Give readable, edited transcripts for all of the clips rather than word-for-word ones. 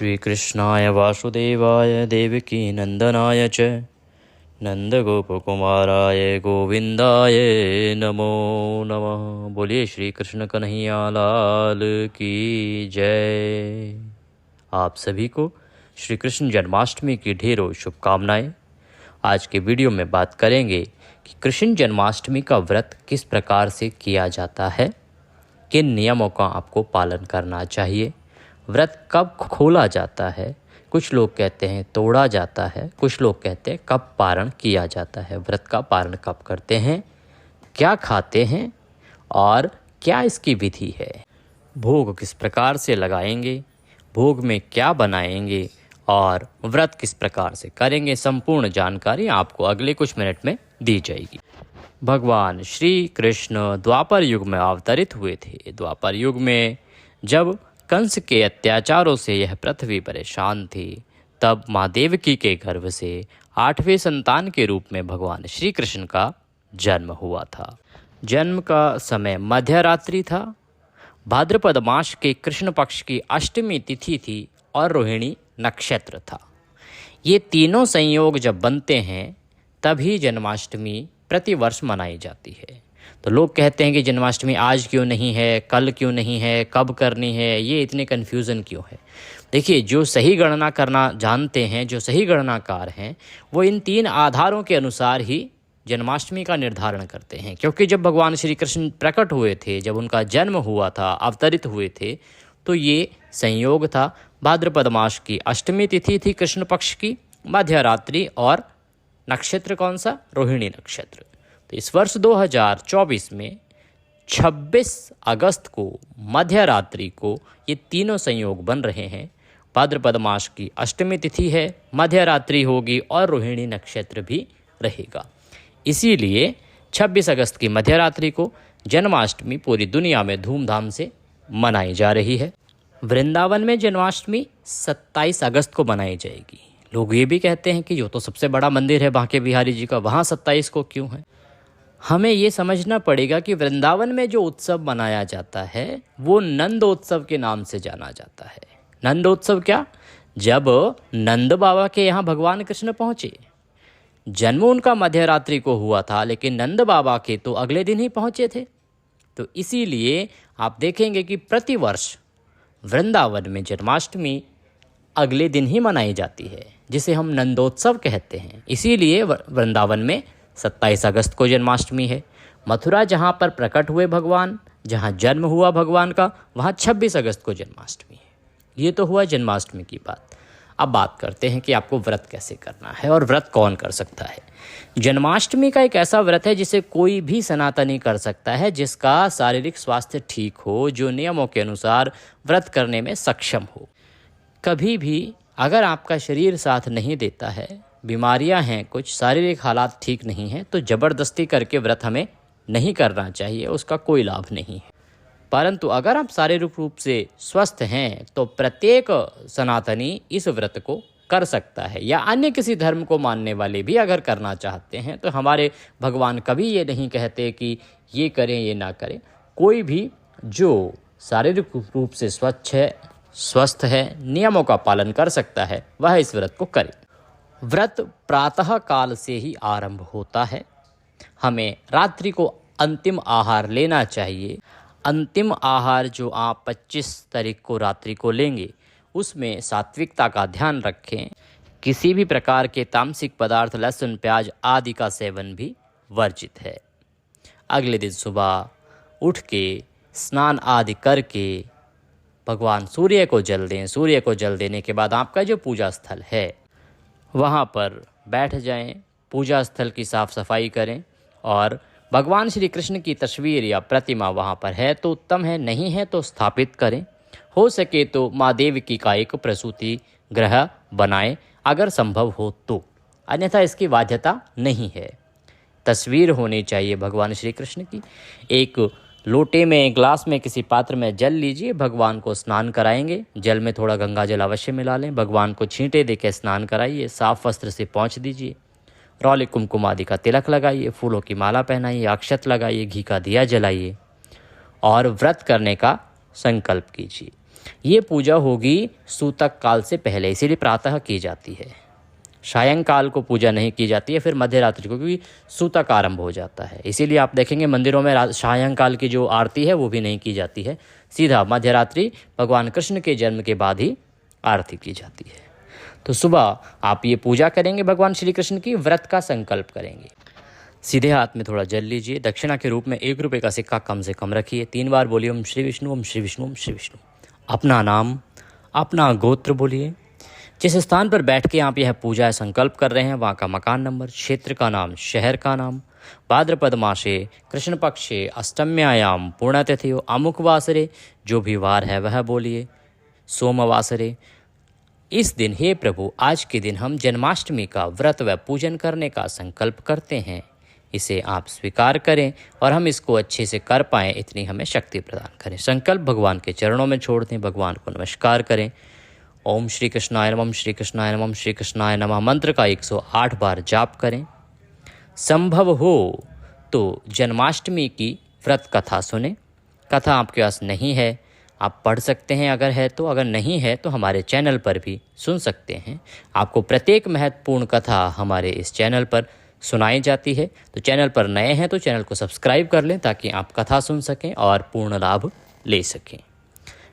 श्रीकृष्णाय वासुदेवाय देवकी नंदनाय च नंदगोपकुमाराय गोविंदाय नमो नमः। बोलिए श्री कृष्ण कन्हैया लाल की जय। आप सभी को श्री कृष्ण जन्माष्टमी की ढेरों शुभकामनाएं। आज के वीडियो में बात करेंगे कि कृष्ण जन्माष्टमी का व्रत किस प्रकार से किया जाता है, किन नियमों का आपको पालन करना चाहिए, व्रत कब खोला जाता है, कुछ लोग कहते हैं तोड़ा जाता है, कुछ लोग कहते हैं कब पारण किया जाता है, व्रत का पारण कब करते हैं, क्या खाते हैं और क्या इसकी विधि है, भोग किस प्रकार से लगाएंगे, भोग में क्या बनाएंगे और व्रत किस प्रकार से करेंगे, संपूर्ण जानकारी आपको अगले कुछ मिनट में दी जाएगी। भगवान श्री कृष्ण द्वापर युग में अवतरित हुए थे। द्वापर युग में जब कंस के अत्याचारों से यह पृथ्वी परेशान थी, तब माँ देवकी के गर्भ से 8वें संतान के रूप में भगवान श्री कृष्ण का जन्म हुआ था। जन्म का समय मध्यरात्रि था। भाद्रपद मास के कृष्ण पक्ष की अष्टमी तिथि थी और रोहिणी नक्षत्र था। ये तीनों संयोग जब बनते हैं तभी जन्माष्टमी प्रतिवर्ष मनाई जाती है। तो लोग कहते हैं कि जन्माष्टमी आज क्यों नहीं है, कल क्यों नहीं है, कब करनी है, ये इतने कन्फ्यूज़न क्यों है। देखिए, जो सही गणना करना जानते हैं, जो सही गणनाकार हैं, वो इन 3 आधारों के अनुसार ही जन्माष्टमी का निर्धारण करते हैं। क्योंकि जब भगवान श्री कृष्ण प्रकट हुए थे, जब उनका जन्म हुआ था, अवतरित हुए थे, तो ये संयोग था। भाद्रपद मास की अष्टमी तिथि थी कृष्ण पक्ष की, मध्यरात्रि, और नक्षत्र कौन सा, रोहिणी नक्षत्र। तो इस वर्ष 2024 में 26 अगस्त को मध्यरात्रि को ये तीनों संयोग बन रहे हैं। भाद्रपद मास की अष्टमी तिथि है, मध्यरात्रि होगी और रोहिणी नक्षत्र भी रहेगा। इसीलिए 26 अगस्त की मध्यरात्रि को जन्माष्टमी पूरी दुनिया में धूमधाम से मनाई जा रही है। वृंदावन में जन्माष्टमी 27 अगस्त को मनाई जाएगी। लोग ये भी कहते हैं कि जो तो सबसे बड़ा मंदिर है बांके बिहारी जी का, वहाँ 27 को क्यों है। हमें ये समझना पड़ेगा कि वृंदावन में जो उत्सव मनाया जाता है वो नंदोत्सव के नाम से जाना जाता है। नंदोत्सव क्या? जब नंद बाबा के यहाँ भगवान कृष्ण पहुँचे, जन्म उनका मध्यरात्रि को हुआ था, लेकिन नंद बाबा के तो अगले दिन ही पहुँचे थे। तो इसीलिए आप देखेंगे कि प्रतिवर्ष वृंदावन में जन्माष्टमी अगले दिन ही मनाई जाती है, जिसे हम नंदोत्सव कहते हैं। इसीलिए वृंदावन में 27 अगस्त को जन्माष्टमी है। मथुरा जहाँ पर प्रकट हुए भगवान, जहाँ जन्म हुआ भगवान का, वहाँ 26 अगस्त को जन्माष्टमी है। ये तो हुआ जन्माष्टमी की बात। अब बात करते हैं कि आपको व्रत कैसे करना है और व्रत कौन कर सकता है। जन्माष्टमी का एक ऐसा व्रत है जिसे कोई भी सनातनी कर सकता है, जिसका शारीरिक स्वास्थ्य ठीक हो, जो नियमों के अनुसार व्रत करने में सक्षम हो। कभी भी अगर आपका शरीर साथ नहीं देता है, बीमारियां हैं, कुछ शारीरिक हालात ठीक नहीं हैं, तो ज़बरदस्ती करके व्रत हमें नहीं करना चाहिए, उसका कोई लाभ नहीं है। परंतु अगर आप शारीरिक रूप से स्वस्थ हैं तो प्रत्येक सनातनी इस व्रत को कर सकता है, या अन्य किसी धर्म को मानने वाले भी अगर करना चाहते हैं। तो हमारे भगवान कभी ये नहीं कहते कि ये करें ये ना करें। कोई भी जो शारीरिक रूप से स्वच्छ है, स्वस्थ है, नियमों का पालन कर सकता है, वह इस व्रत को करे। व्रत प्रातः काल से ही आरंभ होता है। हमें रात्रि को अंतिम आहार लेना चाहिए। अंतिम आहार जो आप 25 तारीख को रात्रि को लेंगे, उसमें सात्विकता का ध्यान रखें। किसी भी प्रकार के तामसिक पदार्थ, लहसुन, प्याज आदि का सेवन भी वर्जित है। अगले दिन सुबह उठ के स्नान आदि करके भगवान सूर्य को जल दें। सूर्य को जल देने के बाद आपका जो पूजा स्थल है वहाँ पर बैठ जाएं, पूजा स्थल की साफ़ सफाई करें, और भगवान श्री कृष्ण की तस्वीर या प्रतिमा वहाँ पर है तो उत्तम है, नहीं है तो स्थापित करें। हो सके तो माँ देवकी का एक प्रसूति गृह बनाएं अगर संभव हो तो, अन्यथा इसकी बाध्यता नहीं है। तस्वीर होनी चाहिए भगवान श्री कृष्ण की। एक लोटे में, ग्लास में, किसी पात्र में जल लीजिए, भगवान को स्नान कराएंगे। जल में थोड़ा गंगा जल अवश्य मिला लें, भगवान को छींटे देकर स्नान कराइए, साफ वस्त्र से पोंछ दीजिए, रौले कुमकुम आदि का तिलक लगाइए, फूलों की माला पहनाइए, अक्षत लगाइए, घी का दिया जलाइए और व्रत करने का संकल्प कीजिए। ये पूजा होगी सूतक काल से पहले, इसीलिए प्रातः की जाती है। सायंकाल को पूजा नहीं की जाती है, फिर मध्य रात्रि को, क्योंकि सूतक आरंभ हो जाता है। इसीलिए आप देखेंगे मंदिरों में सायंकाल की जो आरती है वो भी नहीं की जाती है, सीधा मध्य रात्रि भगवान कृष्ण के जन्म के बाद ही आरती की जाती है। तो सुबह आप ये पूजा करेंगे भगवान श्री कृष्ण की, व्रत का संकल्प करेंगे। सीधे हाथ में थोड़ा जल लीजिए, दक्षिणा के रूप में 1 रुपये का सिक्का कम से कम रखिए। 3 बार बोलिए ओम श्री विष्णु, ओम श्री विष्णु, ओम श्री विष्णु। अपना नाम, अपना गोत्र बोलिए। जिस स्थान पर बैठ के आप यह पूजा संकल्प कर रहे हैं वहाँ का मकान नंबर, क्षेत्र का नाम, शहर का नाम, भाद्रपद मासे कृष्ण पक्षे अष्टम्यायाम पूर्णतिथि अमुक वासरे, जो भी वार है वह बोलिए, सोमवासरे। इस दिन हे प्रभु, आज के दिन हम जन्माष्टमी का व्रत व पूजन करने का संकल्प करते हैं। इसे आप स्वीकार करें और हम इसको अच्छे से कर पाएँ, इतनी हमें शक्ति प्रदान करें। संकल्प भगवान के चरणों में छोड़ दें, भगवान को नमस्कार करें। ओम श्री कृष्णाय नमः, श्री कृष्णाय नमः, श्री कृष्णाय नमः मंत्र का 108 बार जाप करें। संभव हो तो जन्माष्टमी की व्रत कथा सुने। कथा आपके पास नहीं है, आप पढ़ सकते हैं अगर है तो, अगर नहीं है तो हमारे चैनल पर भी सुन सकते हैं। आपको प्रत्येक महत्वपूर्ण कथा हमारे इस चैनल पर सुनाई जाती है। तो चैनल पर नए हैं तो चैनल को सब्सक्राइब कर लें ताकि आप कथा सुन सकें और पूर्ण लाभ ले सकें।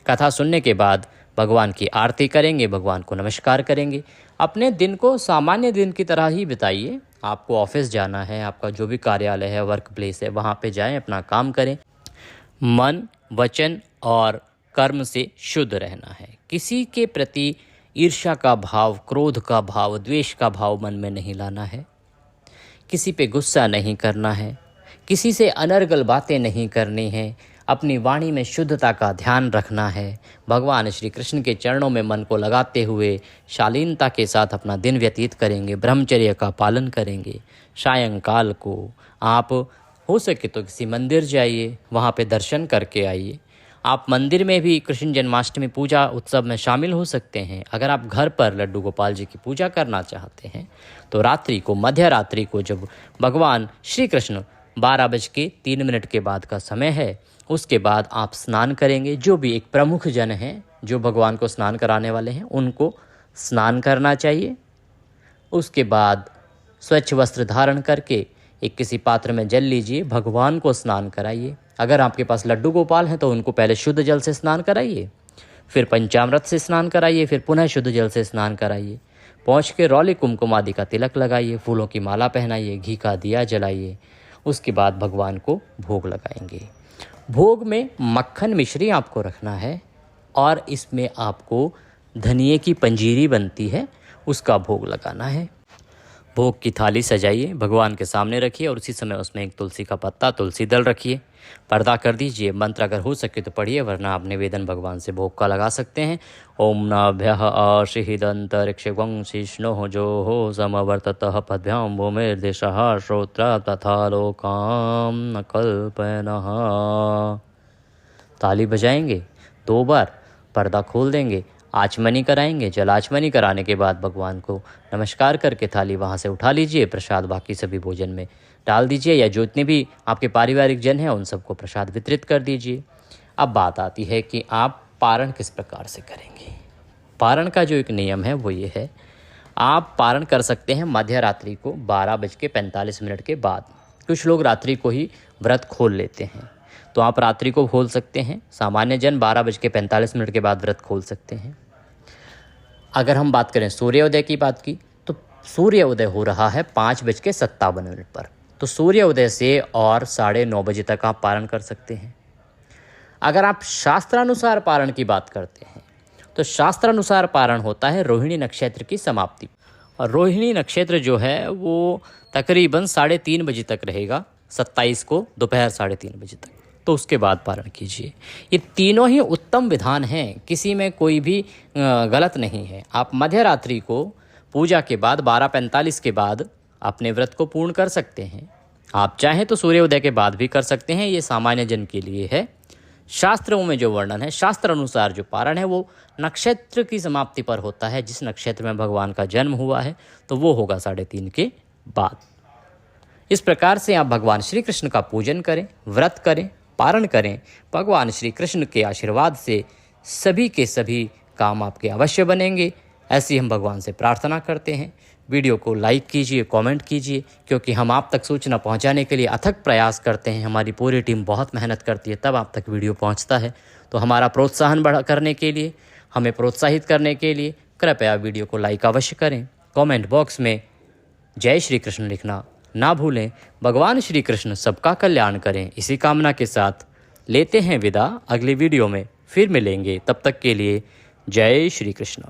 कथा सुनने के बाद भगवान की आरती करेंगे, भगवान को नमस्कार करेंगे। अपने दिन को सामान्य दिन की तरह ही बिताइए। आपको ऑफिस जाना है, आपका जो भी कार्यालय है, वर्क प्लेस है, वहाँ पे जाएं, अपना काम करें। मन, वचन और कर्म से शुद्ध रहना है। किसी के प्रति ईर्ष्या का भाव, क्रोध का भाव, द्वेष का भाव मन में नहीं लाना है। किसी पे गुस्सा नहीं करना है, किसी से अनर्गल बातें नहीं करनी है। अपनी वाणी में शुद्धता का ध्यान रखना है। भगवान श्री कृष्ण के चरणों में मन को लगाते हुए शालीनता के साथ अपना दिन व्यतीत करेंगे, ब्रह्मचर्य का पालन करेंगे। सायंकाल को आप हो सके तो किसी मंदिर जाइए, वहाँ पे दर्शन करके आइए। आप मंदिर में भी कृष्ण जन्माष्टमी पूजा उत्सव में शामिल हो सकते हैं। अगर आप घर पर लड्डू गोपाल जी की पूजा करना चाहते हैं तो रात्रि को, मध्य रात्रि को, जब भगवान श्री कृष्ण 12:03 के बाद का समय है, उसके बाद आप स्नान करेंगे। जो भी एक प्रमुख जन हैं, जो भगवान को स्नान कराने वाले हैं, उनको स्नान करना चाहिए। उसके बाद स्वच्छ वस्त्र धारण करके एक किसी पात्र में जल लीजिए, भगवान को स्नान कराइए। अगर आपके पास लड्डू गोपाल हैं तो उनको पहले शुद्ध जल से स्नान कराइए, फिर पंचामृत से स्नान कराइए, फिर पुनः शुद्ध जल से स्नान कराइए। पहुँच के रौली कुमकुम आदि का तिलक लगाइए, फूलों की माला पहनाइए, घी का दिया जलाइए। उसके बाद भगवान को भोग लगाएंगे। भोग में मक्खन मिश्री आपको रखना है और इसमें आपको धनिए की पंजीरी बनती है, उसका भोग लगाना है। भोग की थाली सजाइए, भगवान के सामने रखिए और उसी समय उसमें एक तुलसी का पत्ता, तुलसी दल रखिए। पर्दा कर दीजिए। मंत्र अगर हो सके तो पढ़िए, वरना आप निवेदन भगवान से भोग का लगा सकते हैं। ओम नाभ्यः आशीदंतरिक्षं शिष्णो जो हो समवर्ततः पद्भ्यां भूमिर्दिशः श्रोत्र तथा लोकाम न कल्पनः। ताली बजाएंगे 2 बार, पर्दा खोल देंगे, आचमनी कराएंगे। जल आचमनी कराने के बाद भगवान को नमस्कार करके थाली वहाँ से उठा लीजिए। प्रसाद बाकी सभी भोजन में डाल दीजिए, या जो जितने भी आपके पारिवारिक जन हैं उन सबको प्रसाद वितरित कर दीजिए। अब बात आती है कि आप पारण किस प्रकार से करेंगे। पारण का जो एक नियम है वो ये है, आप पारण कर सकते हैं मध्य रात्रि को 12:45 के बाद। कुछ लोग रात्रि को ही व्रत खोल लेते हैं, तो आप रात्रि को खोल सकते हैं। सामान्य जन 12:45 के बाद व्रत खोल सकते हैं। अगर हम बात करें सूर्योदय की बात की, तो सूर्योदय हो रहा है 5:57 पर, तो सूर्योदय से और 9:30 बजे तक आप पारण कर सकते हैं। अगर आप शास्त्रानुसार पारण की बात करते हैं तो शास्त्रानुसार पारण होता है रोहिणी नक्षत्र की समाप्ति, और रोहिणी नक्षत्र जो है वो तकरीबन 3:30 बजे तक रहेगा, 27 को दोपहर 3:30 बजे तक। तो उसके बाद पारण कीजिए। ये तीनों ही उत्तम विधान हैं, किसी में कोई भी गलत नहीं है। आप मध्य रात्रि को पूजा के बाद 12:45 के बाद अपने व्रत को पूर्ण कर सकते हैं। आप चाहें तो सूर्योदय के बाद भी कर सकते हैं, ये सामान्य जन के लिए है। शास्त्रों में जो वर्णन है, शास्त्र अनुसार जो पारण है वो नक्षत्र की समाप्ति पर होता है। जिस नक्षत्र में भगवान का जन्म हुआ है तो वो होगा 3:30 के बाद। इस प्रकार से आप भगवान श्री कृष्ण का पूजन करें, व्रत करें, पारण करें। भगवान श्री कृष्ण के आशीर्वाद से सभी के सभी काम आपके अवश्य बनेंगे, ऐसी हम भगवान से प्रार्थना करते हैं। वीडियो को लाइक कीजिए, कमेंट कीजिए, क्योंकि हम आप तक सूचना पहुंचाने के लिए अथक प्रयास करते हैं। हमारी पूरी टीम बहुत मेहनत करती है, तब आप तक वीडियो पहुंचता है। तो हमारा प्रोत्साहन बढ़ा करने के लिए, हमें प्रोत्साहित करने के लिए कृपया वीडियो को लाइक अवश्य करें। कमेंट बॉक्स में जय श्री कृष्ण लिखना ना भूलें। भगवान श्री कृष्ण सबका कल्याण करें, इसी कामना के साथ लेते हैं विदा। अगली वीडियो में फिर मिलेंगे, तब तक के लिए जय श्री कृष्ण।